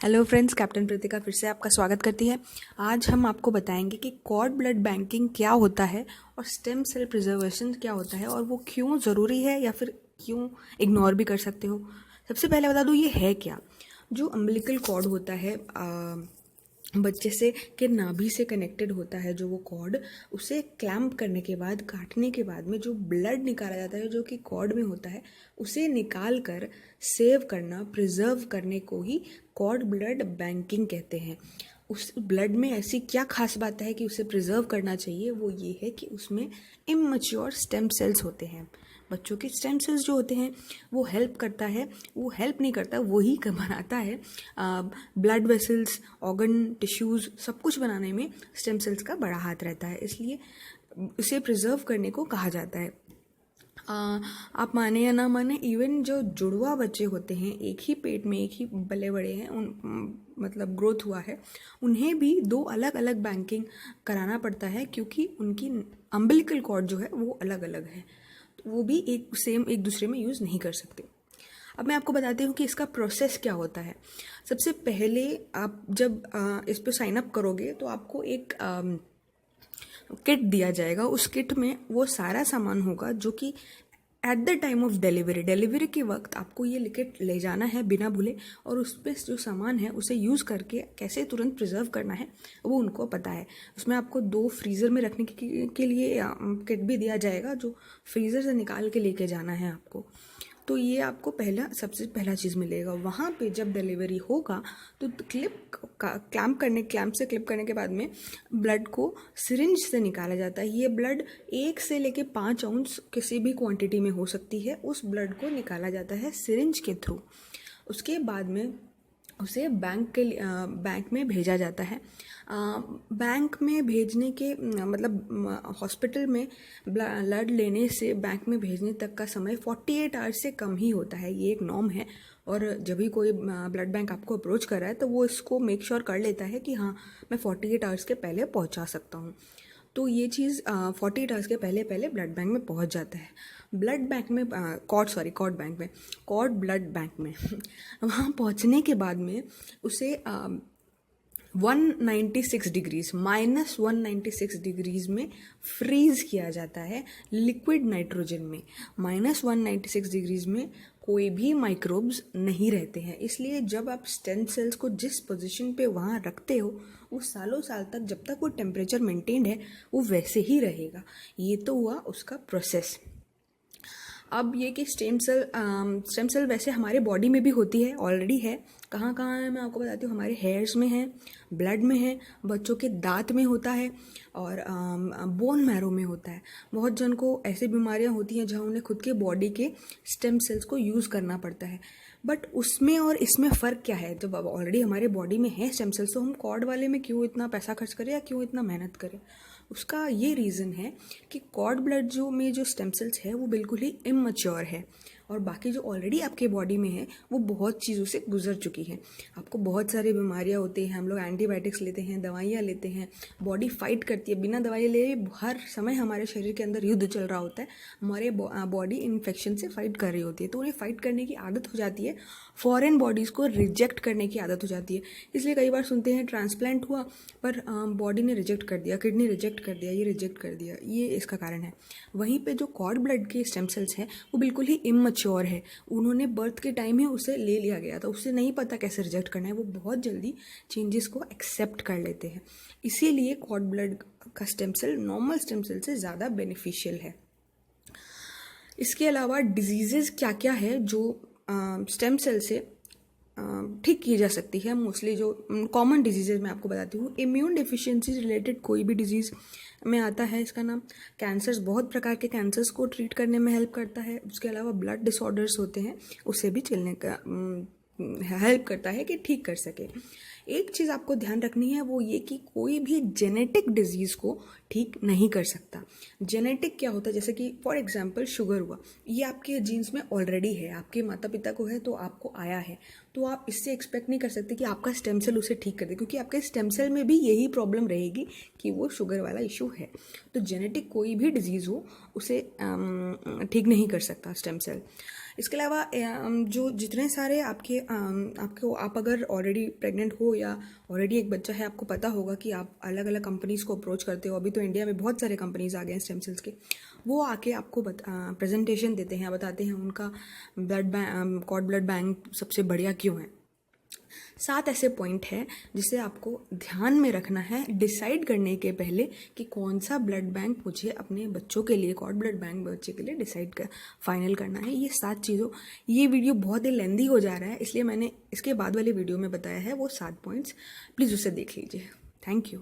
Hello friends, captain Pritika फिर से आपका स्वागत करती है। आज हम आपको बताएंगे कि कॉर्ड ब्लड बैंकिंग क्या होता है और स्टेम सेल प्रिजर्वेशन क्या होता है और वो क्यों ज़रूरी है या फिर क्यों इग्नोर भी कर सकते हो। सबसे पहले बता दूँ ये है क्या। जो अम्बिलिकल कॉर्ड होता है बच्चे से के नाभि से कनेक्टेड होता है, जो वो कॉर्ड उसे क्लैम्प करने के बाद, काटने के बाद में जो ब्लड निकाला जाता है जो कि कॉर्ड में होता है, उसे निकाल कर सेव करना, प्रिजर्व करने को ही कॉर्ड ब्लड बैंकिंग कहते हैं। उस ब्लड में ऐसी क्या खास बात है कि उसे प्रिजर्व करना चाहिए, वो ये है कि उसमें इमैच्योर स्टेम सेल्स होते हैं। बच्चों के स्टेम सेल्स जो होते हैं वो हेल्प करता है, वो हेल्प नहीं करता, वही बनाता है ब्लड वेसल्स, ऑर्गन, टिश्यूज़, सब कुछ बनाने में स्टेम सेल्स का बड़ा हाथ रहता है। इसलिए इसे प्रिजर्व करने को कहा जाता है। आप माने या ना माने, इवन जो जुड़वा बच्चे होते हैं, एक ही पेट में एक ही पले बड़े हैं, मतलब ग्रोथ हुआ है, उन्हें भी दो अलग अलग बैंकिंग कराना पड़ता है क्योंकि उनकी अम्बिलिकल कॉर्ड जो है वो अलग अलग है, तो वो भी एक दूसरे में यूज़ नहीं कर सकते। अब मैं आपको बताती हूँ कि इसका प्रोसेस क्या होता है। सबसे पहले आप जब इस पर साइन अप करोगे तो आपको एक किट दिया जाएगा। उस किट में वो सारा सामान होगा जो कि at the time of delivery के वक्त आपको ये किट ले जाना है बिना भूले, और उस पर जो सामान है उसे यूज़ करके कैसे तुरंत प्रिजर्व करना है वो उनको पता है। उसमें आपको 2 फ्रीज़र में रखने के लिए किट भी दिया जाएगा, जो फ्रीज़र से निकाल के लेके जाना है आपको। तो ये आपको सबसे पहला चीज़ मिलेगा। वहाँ पे जब डिलीवरी होगा तो क्लैम्प से क्लिप करने के बाद में ब्लड को सिरिंज से निकाला जाता है। ये ब्लड 1 से लेके 5 आउंस किसी भी क्वांटिटी में हो सकती है, उस ब्लड को निकाला जाता है सिरिंज के थ्रू। उसके बाद में उसे बैंक में भेजा जाता है। बैंक में भेजने के मतलब हॉस्पिटल में ब्लड लेने से बैंक में भेजने तक का समय 48 आवर्स से कम ही होता है। ये एक नॉर्म है, और जब भी कोई ब्लड बैंक आपको अप्रोच कर रहा है तो वो इसको मेक श्योर कर लेता है कि हाँ, मैं 48 आवर्स के पहले पहुंचा सकता हूँ। तो ये चीज़ 48 आवर्स के पहले पहले ब्लड बैंक में पहुंच जाता है। ब्लड बैंक में कॉर्ड ब्लड बैंक में वहाँ पहुँचने के बाद में उसे 196 डिग्रीज -196 में फ्रीज किया जाता है लिक्विड नाइट्रोजन में। -196 डिग्रीज में कोई भी माइक्रोब्स नहीं रहते हैं। इसलिए जब आप स्टेम सेल्स को जिस पोजीशन पे वहाँ रखते हो, वो सालों साल तक, जब तक वो टेम्परेचर मेंटेन्ड है, वो वैसे ही रहेगा। ये तो हुआ उसका प्रोसेस। अब ये कि स्टेम सेल वैसे हमारे बॉडी में भी होती है, ऑलरेडी है। कहाँ कहाँ है मैं आपको बताती हूँ। हमारे हेयर्स में है, ब्लड में है, बच्चों के दांत में होता है, और बोन मैरो में होता है। बहुत जन को ऐसी बीमारियाँ होती हैं जहाँ उन्हें खुद के बॉडी के स्टेम सेल्स को यूज़ करना पड़ता है। बट उसमें और इसमें फ़र्क क्या है? जब ऑलरेडी हमारे बॉडी में है स्टेम सेल्स, तो हम कॉर्ड वाले में क्यों इतना पैसा खर्च करें या क्यों इतना मेहनत करें? उसका ये रीज़न है कि कॉर्ड ब्लड जो स्टेम सेल्स है वो बिल्कुल ही इमैच्योर है, और बाकी जो ऑलरेडी आपके बॉडी में है वो बहुत चीज़ों से गुजर चुकी है। आपको बहुत सारी बीमारियां होती हैं, हम लोग एंटीबायोटिक्स लेते हैं, दवाइयाँ लेते हैं, बॉडी फाइट करती है। बिना दवाई ले हर समय हमारे शरीर के अंदर युद्ध चल रहा होता है, हमारे बॉडी इन्फेक्शन से फाइट कर रही होती है। तो उन्हें फाइट करने की आदत हो जाती है, फॉरेन बॉडीज़ को रिजेक्ट करने की आदत हो जाती है। इसलिए कई बार सुनते हैं ट्रांसप्लांट हुआ पर बॉडी ने रिजेक्ट कर दिया, किडनी रिजेक्ट कर दिया, ये रिजेक्ट कर दिया, ये इसका कारण है। वहीं पे जो कॉर्ड ब्लड के स्टेम सेल्स हैं वो बिल्कुल ही इमैच्योर है। उन्होंने बर्थ के टाइम ही उसे ले लिया गया था, उससे नहीं पता कैसे रिजेक्ट करना है, वो बहुत जल्दी चेंजेस को एक्सेप्ट कर लेते हैं। इसीलिए कॉर्ड ब्लड का stem cell normal stem cell से ज़्यादा बेनिफिशियल है। इसके अलावा डिजीज़ेज़ क्या क्या है जो स्टेम सेल से ठीक की जा सकती है। मोस्टली जो कॉमन डिजीज़ेज मैं आपको बताती हूँ। इम्यून डिफिशियंसी रिलेटेड कोई भी डिजीज़ में आता है इसका नाम। कैंसर्स, बहुत प्रकार के कैंसर्स को ट्रीट करने में हेल्प करता है। उसके अलावा ब्लड डिसऑर्डर्स होते हैं, उससे भी चलने का हेल्प करता है कि ठीक कर सके। एक चीज़ आपको ध्यान रखनी है, वो ये कि कोई भी जेनेटिक डिजीज़ को ठीक नहीं कर सकता। जेनेटिक क्या होता है? जैसे कि फॉर एग्जांपल शुगर हुआ, ये आपके जीन्स में ऑलरेडी है, आपके माता पिता को है तो आपको आया है, तो आप इससे एक्सपेक्ट नहीं कर सकते कि आपका स्टेम सेल उसे ठीक कर दे, क्योंकि आपके स्टेम सेल में भी यही प्रॉब्लम रहेगी कि वो शुगर वाला इशू है। तो जेनेटिक कोई भी डिजीज़ हो उसे ठीक नहीं कर सकता स्टेम सेल। इसके अलावा जो जितने सारे आप अगर ऑलरेडी प्रेग्नेंट हो या ऑलरेडी एक बच्चा है, आपको पता होगा कि आप अलग अलग कंपनीज़ को अप्रोच करते हो। अभी तो इंडिया में बहुत सारे कंपनीज़ आ गए हैं स्टेम सेल्स के, वो आके आपको प्रेजेंटेशन देते हैं, बताते हैं उनका कॉर्ड ब्लड बैंक सबसे बढ़िया क्यों है। 7 ऐसे पॉइंट हैं जिसे आपको ध्यान में रखना है डिसाइड करने के पहले कि कौन सा ब्लड बैंक मुझे अपने बच्चों के लिए, कॉर्ड ब्लड बैंक बच्चे के लिए फाइनल करना है। ये 7 चीज़ों, ये वीडियो बहुत ही लेंदी हो जा रहा है, इसलिए मैंने इसके बाद वाले वीडियो में बताया है वो 7 पॉइंट्स, प्लीज़ उसे देख लीजिए। Thank you.